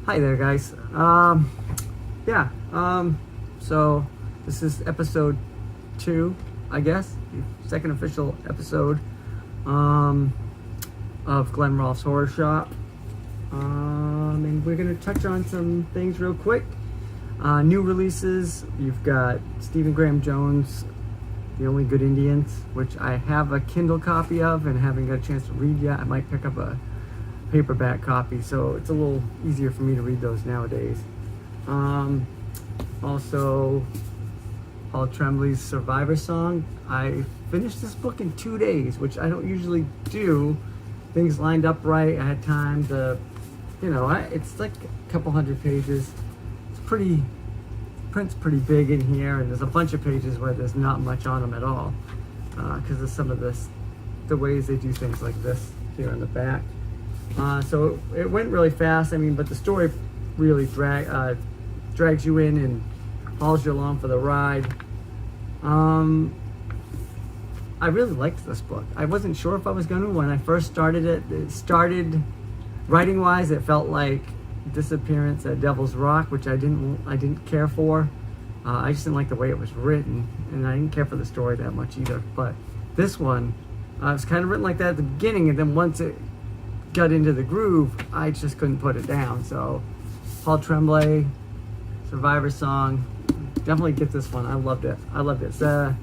Hi there, guys. So this is episode 2, I guess, the second official episode of Glenn Rolfe's Horror Shop. And we're going to touch on some things real quick. New releases, you've got Stephen Graham Jones' The Only Good Indians, which I have a Kindle copy of and haven't got a chance to read yet. I might pick up a paperback copy, so it's a little easier for me to read those nowadays. Also, Paul Tremblay's Survivor Song. I finished this book in 2 days, which I don't usually do. Things lined up right. I had time to, it's like a couple hundred pages. It's print's pretty big in here, and there's a bunch of pages where there's not much on them at all, because of some of the ways they do things like this here in the back. So it went really fast. But the story really drags you in and hauls you along for the ride. I really liked this book. I wasn't sure if I was going to when I first started it. It started writing-wise. It felt like Disappearance at Devil's Rock, which I didn't care for. I just didn't like the way it was written, and I didn't care for the story that much either. But this one, it was kind of written like that at the beginning, and then once it got into the groove, I just couldn't put it down. So Paul Tremblay, Survivor Song, definitely get this one. I loved it. It's my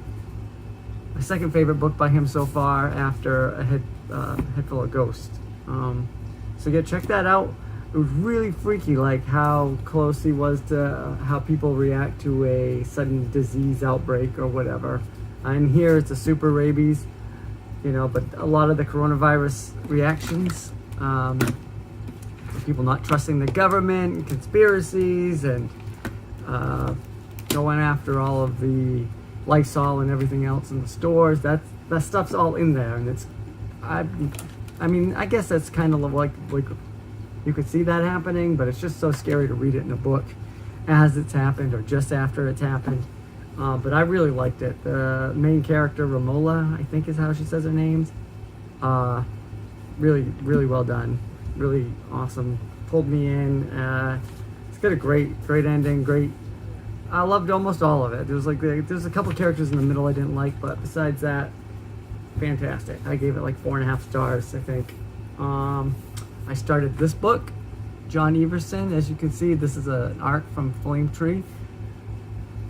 second favorite book by him so far, after A Head Full of Ghosts. So yeah, check that out. It was really freaky, like how close he was to how people react to a sudden disease outbreak or whatever. And here it's a super rabies, but a lot of the coronavirus reactions, people not trusting the government, and conspiracies, and going after all of the Lysol and everything else in the stores. That stuff's all in there, and I guess that's kind of like you could see that happening, but it's just so scary to read it in a book as it's happened or just after it's happened. But I really liked it. The main character, Romola, I think is how she says her name. Really, really well done. Really awesome. Pulled me in. It's got a great ending. I loved almost all of it. There's a couple characters in the middle I didn't like, but besides that, fantastic. I gave it like 4.5 stars, I think. I started this book, John Everson. As you can see, this is an arc from Flame Tree.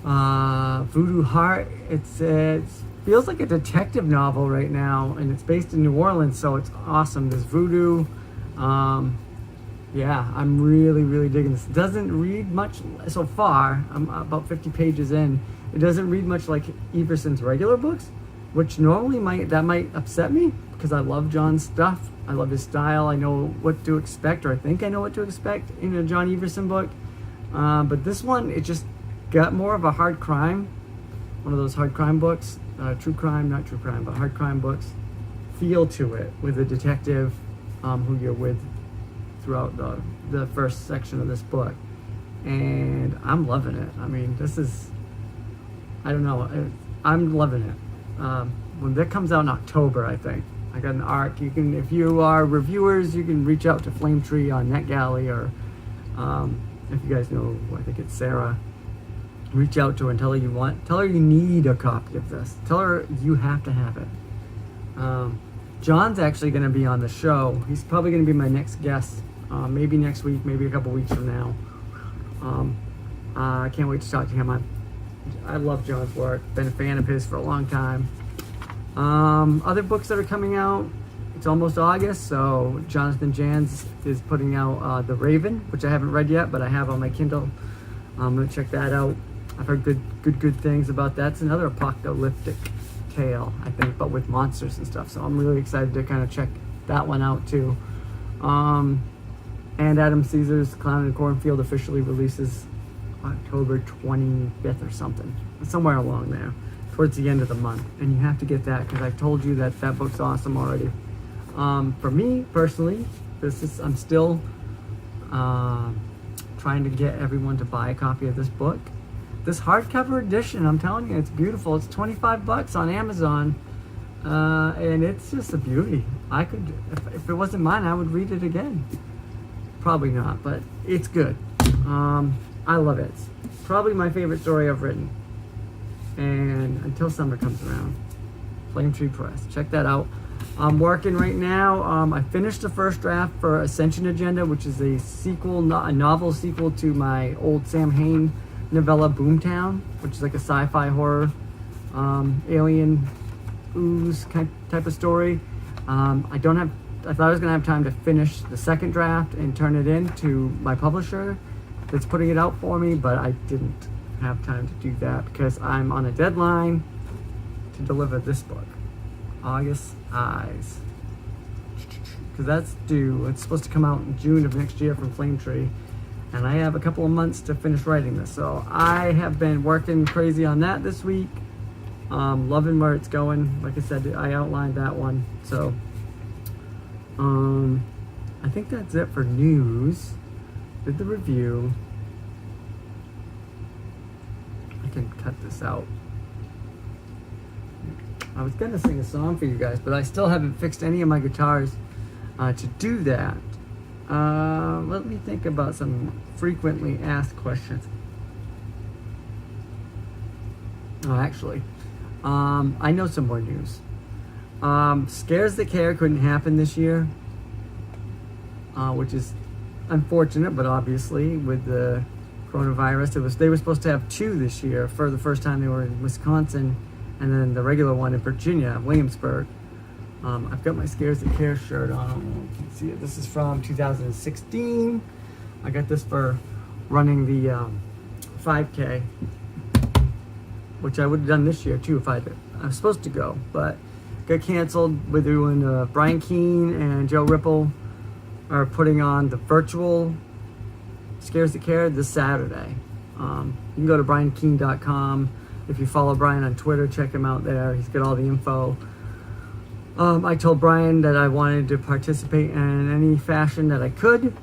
Voodoo Heart. It feels like a detective novel right now, and it's based in New Orleans, so it's awesome. There's voodoo. Yeah, I'm really, really digging this. It doesn't read much so far. I'm about 50 pages in. It doesn't read much like Everson's regular books, which normally might upset me, because I love John's stuff. I love his style. I know what to expect, or I think I know what to expect in a John Everson book. But this one, it just got more of a hard crime, one of those hard crime books, not true crime, but hard crime books, feel to it, with a detective who you're with throughout the first section of this book. And I'm loving it. This is, I don't know, I'm loving it. When that comes out in October, I think. I got an arc. You can, if you are reviewers, you can reach out to Flame Tree on NetGalley, or if you guys know, I think it's Sarah. Reach out to her and tell her you need a copy of this. Tell her you have to have it. John's actually going to be on the show. He's probably going to be my next guest. Maybe next week, maybe a couple weeks from now. I can't wait to talk to him. I love John's work. Been a fan of his for a long time. Other books that are coming out, it's almost August, so Jonathan Janz is putting out The Raven, which I haven't read yet, but I have on my Kindle. I'm going to check that out. I've heard good things about that. It's another apocalyptic tale, I think, but with monsters and stuff, so I'm really excited to kind of check that one out too. And Adam Caesar's Clown in Cornfield officially releases October 25th or something, somewhere along there, towards the end of the month. And you have to get that, because I've told you that book's awesome already. For me personally, I'm still trying to get everyone to buy a copy of this book. This hardcover edition, I'm telling you, it's beautiful. It's $25 on Amazon, and it's just a beauty. I could, if it wasn't mine, I would read it again. Probably not, but it's good. I love it. It's probably my favorite story I've written. And until summer comes around, Flame Tree Press. Check that out. I'm working right now. I finished the first draft for Ascension Agenda, which is a sequel, a novel sequel to my old Sam Hain novella Boomtown, which is like a sci-fi horror, alien ooze type of story. I thought I was gonna have time to finish the second draft and turn it in to my publisher that's putting it out for me, but I didn't have time to do that because I'm on a deadline to deliver this book, August Eyes, because that's due. It's supposed to come out in June of next year from Flame Tree, and I have a couple of months to finish writing this. So I have been working crazy on that this week. Loving where it's going. Like I said, I outlined that one. So I think that's it for news. Did the review. I can cut this out. I was gonna sing a song for you guys, but I still haven't fixed any of my guitars to do that. Let me think about some frequently asked questions. Oh, actually, I know some more news. Scares That Care couldn't happen this year, which is unfortunate, but obviously with the coronavirus, they were supposed to have 2 this year. For the first time, they were in Wisconsin, and then the regular one in Virginia, Williamsburg. I've got my Scares That Care shirt on. You can see it. This is from 2016. I got this for running the 5K, which I would have done this year too if I was supposed to go, but got canceled. We're doing Brian Keane and Joe Ripple are putting on the virtual Scares That Care this Saturday. You can go to briankeane.com. If you follow Brian on Twitter, check him out there. He's got all the info. I told Brian that I wanted to participate in any fashion that I could.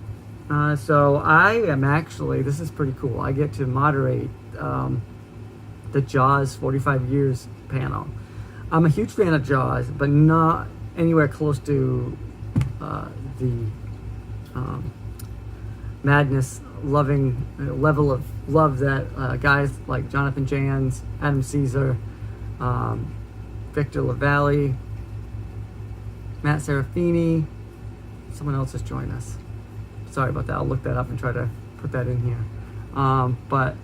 So I am actually, this is pretty cool. I get to moderate the Jaws 45 Years panel. I'm a huge fan of Jaws, but not anywhere close to the madness loving level of love that guys like Jonathan Janz, Adam Cesare, Victor LeValle, Matt Serafini, someone else has joined us. Sorry about that. I'll look that up and try to put that in here. But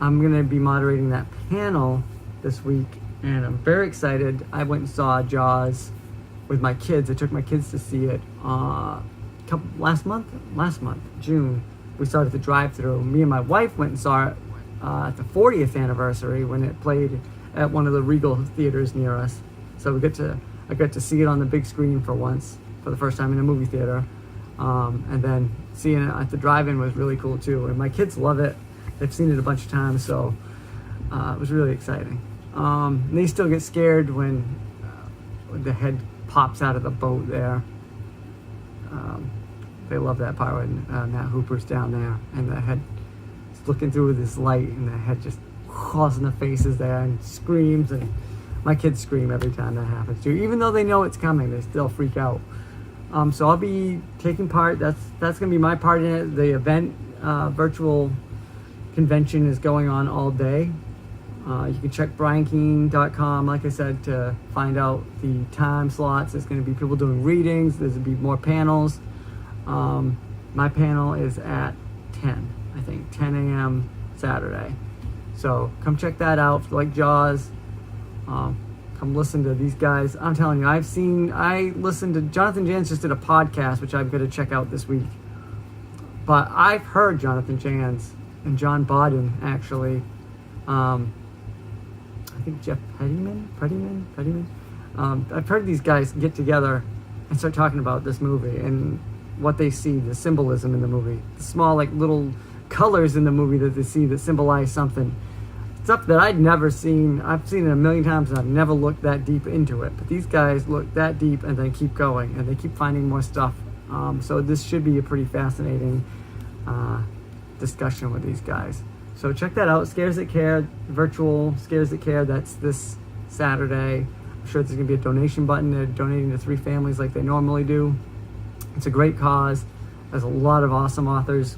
I'm going to be moderating that panel this week, and I'm very excited. I went and saw Jaws with my kids. I took my kids to see it last month, June. We saw it at the drive-thru. Me and my wife went and saw it at the 40th anniversary when it played at one of the Regal theaters near us. So I got to see it on the big screen for once, for the first time in a movie theater. And then seeing it at the drive-in was really cool too. And my kids love it. They've seen it a bunch of times, so it was really exciting. And they still get scared when the head pops out of the boat there. They love that part when Matt Hooper's down there and the head is looking through this light and the head just claws in the faces there and screams, and my kids scream every time that happens too. Even though they know it's coming, they still freak out. So I'll be taking part. That's going to be my part in it. The event, virtual convention, is going on all day. You can check briankeane.com, like I said, to find out the time slots. There's going to be people doing readings. There's going to be more panels. My panel is at 10 a.m. Saturday. So come check that out if you like Jaws. Come listen to these guys. I'm telling you, I listened to Jonathan Janz just did a podcast, which I'm going to check out this week. But I've heard Jonathan Janz and John Bodden, actually. I think Jeff Prettyman. I've heard these guys get together and start talking about this movie and what they see, the symbolism in the movie, the small little colors in the movie that they see that symbolize something. Stuff that I'd never seen. I've seen it a million times and I've never looked that deep into it. But these guys look that deep and they keep going and they keep finding more stuff. So this should be a pretty fascinating discussion with these guys. So check that out. Scares That Care, virtual Scares That Care. That's this Saturday. I'm sure there's going to be a donation button. They're donating to 3 families like they normally do. It's a great cause. There's a lot of awesome authors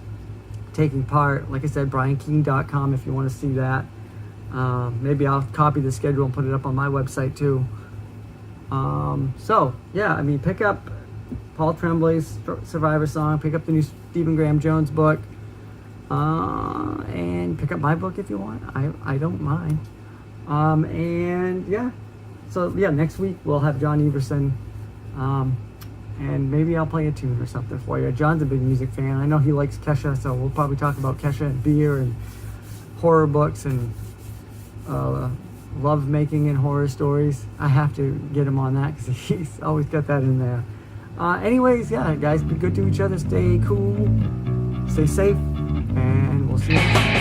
taking part. Like I said, briankeene.com if you want to see that. Maybe I'll copy the schedule and put it up on my website too. So yeah, I mean, pick up Paul Tremblay's Survivor Song, pick up the new Stephen Graham Jones book, and pick up my book if you want. I don't mind. And yeah, so yeah, next week we'll have John Everson, and maybe I'll play a tune or something for you. John's a big music fan. I know he likes Kesha, so we'll probably talk about Kesha and beer and horror books and love making and horror stories. I have to get him on that because he's always got that in there. Anyways, yeah, guys, be good to each other. Stay cool, stay safe, and we'll see you.